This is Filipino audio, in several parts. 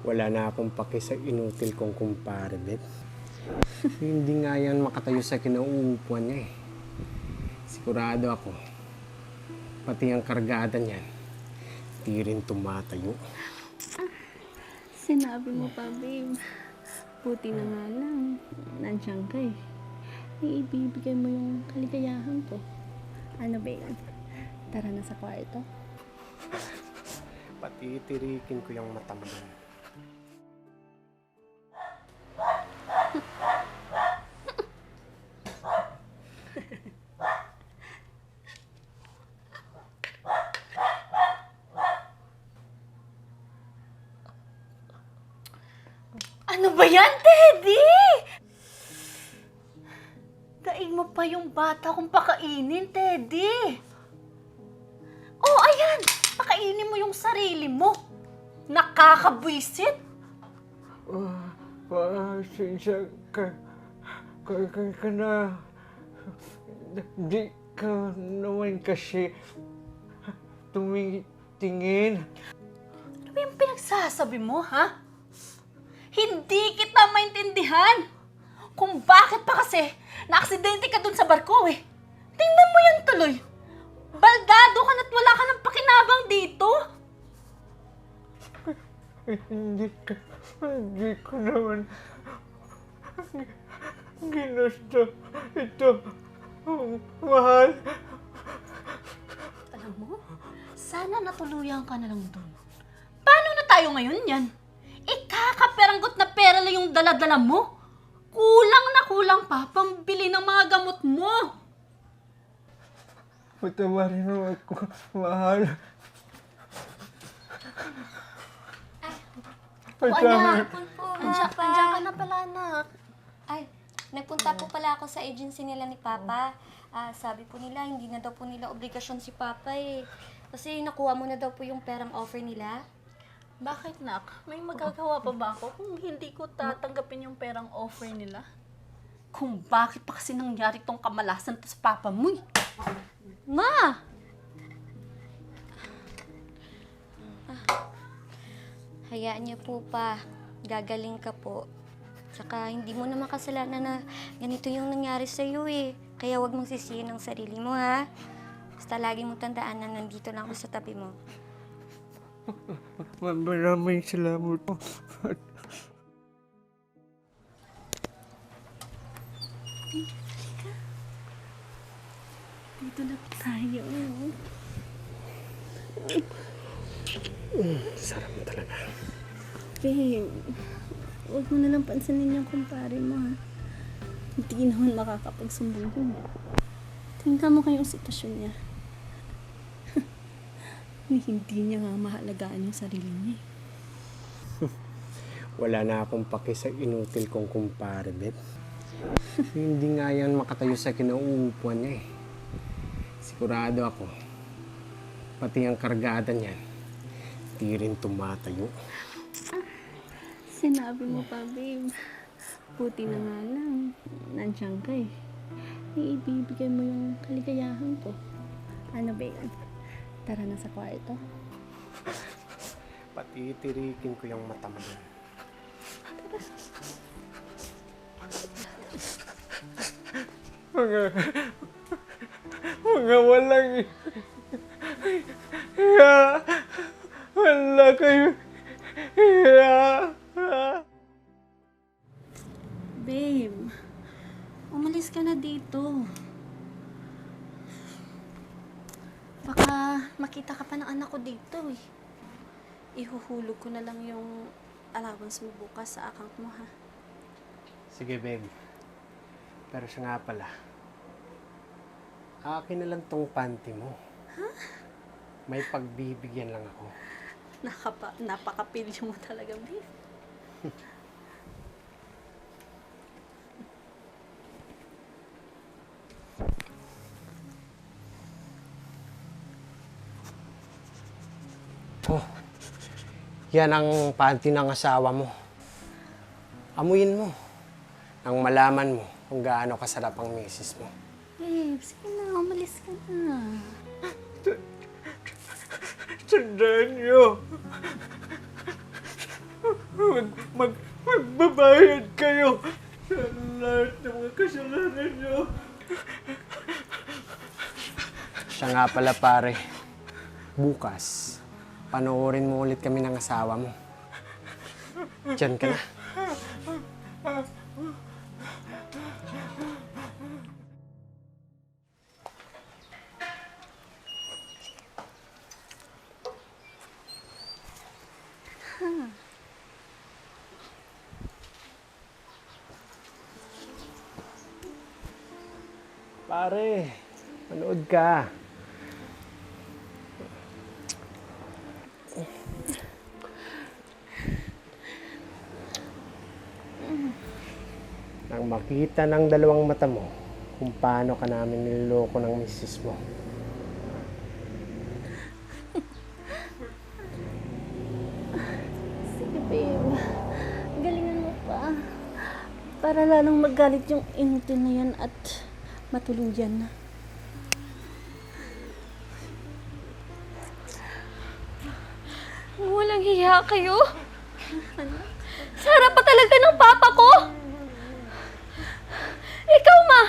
Wala na akong paki sa inutil kong kumpare, Beb. Hindi nga yan makatayo sa kinauupuan niya eh. Sigurado ako, pati ang kargada niyan, di rin tumatayo. Sinabi mo pa, babe. Buti na nga lang. Nandiyan ka eh. Ibibigay mo yung kaligayahan ko. Ano ba yun? Tara na sa kwarto. Pati tirikin ko yung mata mo. Ano ba yan, Teddy? Daig mo pa yung bata kung pakainin, Teddy. Oh, ayan! Pakainin mo yung sarili mo. Nakakabwisit. Pasensya ka na. Di ka naman kasi tumitingin. Ano ba yung pinagsasabi mo, ha? Hindi kita maintindihan kung bakit pa kasi na-aksidente ka dun sa barko eh. Tingnan mo yan tuloy. Baldado ka na't wala ka ng pakinabang dito. Hindi ko naman ginusto ito. Mahal. Alam mo, sana natuluyan ka na lang dun. Paano na tayo ngayon yan? Ikakaperanggot na pera lang yung dala-dala mo. Kulang na kulang pa pambili ng mga gamot mo. Patawarin mo ako, mahal. Anak, Andiyan ka na pala, anak. Ay, nagpunta po pala ako sa agency nila ni Papa. Sabi po nila, hindi na daw po nila obligasyon si Papa eh. Kasi nakuha mo na daw po yung perang offer nila. Bakit, nak? May magagawa pa ba ako kung hindi ko tatanggapin yung perang offer nila? Kung bakit pa kasi nangyari tong kamalasan to sa papa mo eh. Ma! Hayaan niyo po pa. Gagaling ka po. Tsaka hindi mo naman kasalanan na ganito yung nangyari sa'yo eh. Kaya huwag mong sisihin ang sarili mo ha. Basta lagi mong tandaan na nandito lang ako sa tabi mo. Maraming salamat po. Dito na po tayo. Sarap mo talaga. Babe, huwag mo na lang pansinin yung kumpare mo ha. Hindi naman makakapagsumbong yun. Tingnan mo kayong sitwasyon niya. Hindi niya nga mahalagaan yung sarili niya. Wala na akong paki sa inutil kong kumpare, Beb. Hindi nga yan makatayo sa kinauupuan niya eh. Sigurado ako, pati ang kargada niyan, di rin tumatayo. Sinabi mo pa, babe. Buti na nga lang. Nandiyan ka eh. Ibibigay mo yung kaligayahan ko. Ano ba yun? Tara na sa kwarto. Pati tirikin ko yung mata mo. Mga walang hiya. Wala kayo hiya. Babe, umalis ka na dito. Baka makita ka pa ng anak ko dito eh. Ihuhulog ko na lang yung allowance mo bukas sa account mo ha. Sige, babe. Pero siya nga pala, akin na lang tong panty mo. May pagbibigyan lang ako. Napakapilyo mo talaga, babe. Oh, yan ang panty ng asawa mo. Amuyin mo. Nang malaman mo kung gaano kasarap ang misis mo. Babe, sige na, umalis ka na. Tandaan niyo, magbabayad kayo sa lahat ng mga kasalanan nyo. Siya nga pala pare, bukas, panoorin mo ulit kami ng asawa mo. Diyan ka na. Pare, manood ka. Nang makita ng dalawang mata mo kung paano ka namin niloloko ng misis mo. Sige, babe. Galingan mo pa. Para lalong magalit yung inutil na yan at matuluyan na. Walang hiya kayo. Sa harap pa talaga ng papa ko. Ikaw, ma.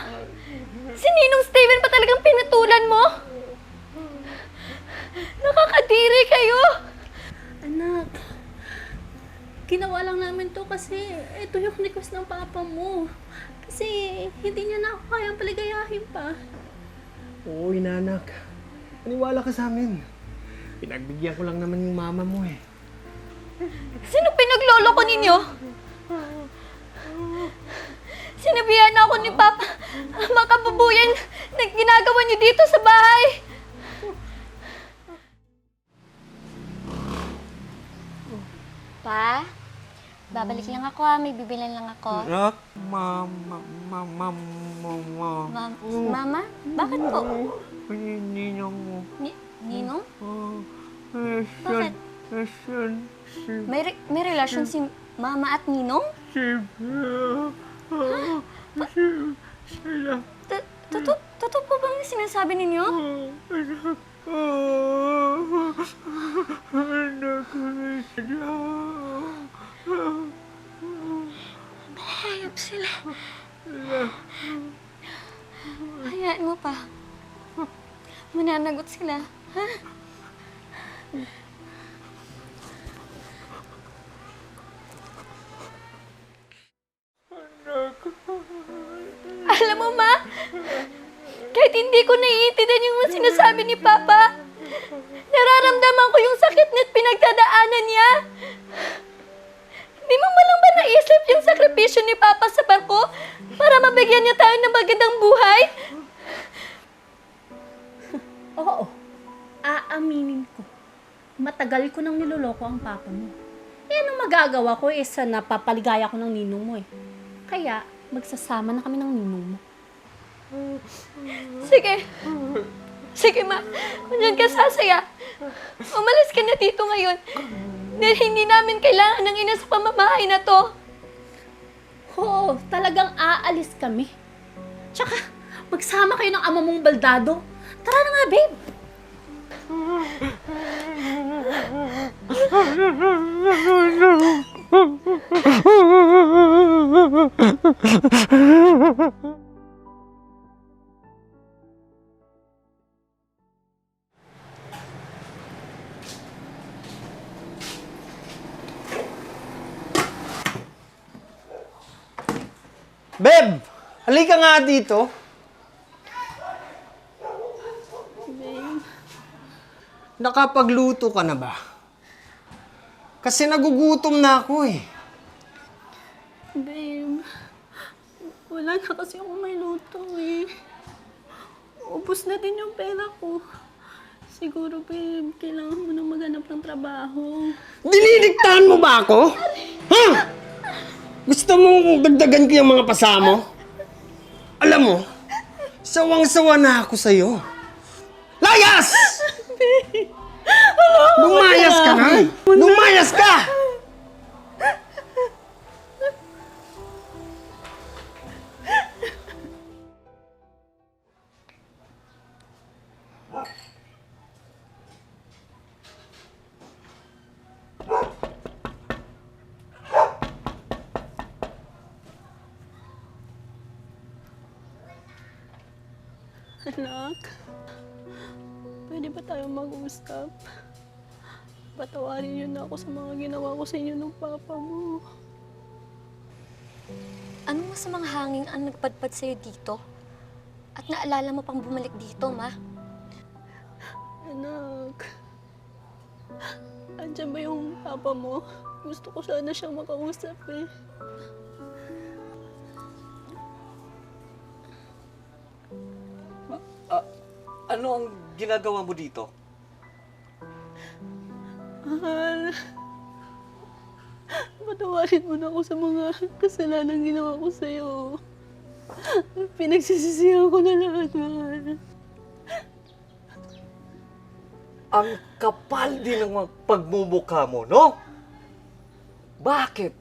Si Ninong Steven pa talagang pinatulan mo. Nakakadiri kayo. Anak, ginawa lang namin to kasi ito yung request ng papa mo. Kasi hindi niya na ako kayang paligayahin pa. Oo, inanak. Maniwala ka sa amin. Pinagbigyan ko lang naman yung mama mo eh. Sino pinaglolo ko ninyo? Sinabihan ako ni Papa ang mga kababuyan na ginagawa niyo dito sa bahay. Pa, babalik lang ako may bibilan lang ako. Anak, mama. Mama, bakit po? Ninong mo. Ninong? Bakit? May relasyon si Mama at Ninong? Totoo po bang sinasabi ninyo? Hayop sila. Hayaan mo pa. Mananagot sila, ha? Alam mo, Ma, kahit hindi ko naiintindihan yung mga sinasabi ni Papa, nararamdaman ko yung sakit niya at pinagdadaanan niya. Di mo malang ba naisip yung sakripisyo ni Papa sa barko para mabigyan niya tayo ng magandang buhay? Oo, aaminin ko. Matagal ko nang niloloko ang papa mo. Eh, anong magagawa ko sa napapaligaya ko ng ninong mo eh. Kaya, magsasama na kami ng ninong mo. Sige. Sige, Ma. Kung yan ka sasaya, umalis ka na dito ngayon. Dahil hindi namin kailangan ng ina sa pamamahay na to. Oo, talagang aalis kami. Tsaka, magsama kayo ng ama mong baldado. Tara na nga, babe. Beb! Halika nga dito. Nakapagluto ka na ba? Kasi nagugutom na ako eh. Babe, wala na kasi ako may luto eh. Ubus na din yung pera ko. Siguro, babe, kailangan mo na maghanap ng trabaho. Dinidiktahan mo ba ako? Ha? Gusto mong dagdagan ko yung mga pasamo? Alam mo, sawang-sawa na ako sa'yo. Layas! Lumayas ka na! Lumayas ka! Anak, pwede ba tayo mag-usap? Patawarin niyo na ako sa mga ginawa ko sa inyo ng papa mo. Ano masamang hangin ang nagpadpad sa'yo dito? At naalala mo pang bumalik dito, Ma? Anak, andyan ba yung papa mo? Gusto ko sana siyang makausap eh. Ano ang ginagawa mo dito? Mahal, patawarin mo na ako sa mga kasalanan ginawa ko sa'yo. Pinagsisisihan ko na lahat, mahal. Ang kapal din ng mga pagmumukha mo, no? Bakit?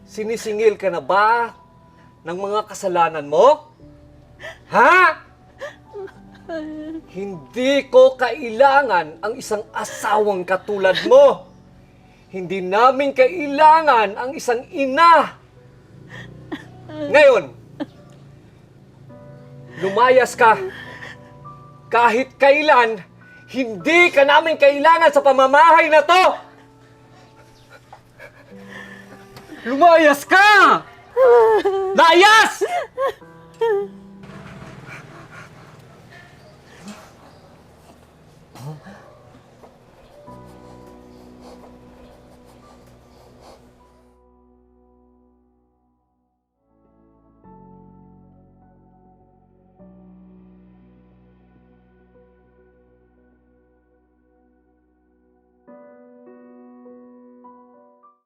Sinisingil ka na ba ng mga kasalanan mo? Ha? Hindi ko kailangan ang isang asawang katulad mo. Hindi namin kailangan ang isang ina. Ngayon, lumayas ka. Kahit kailan, hindi ka namin kailangan sa pamamahay na to. Lumayas ka! Layas!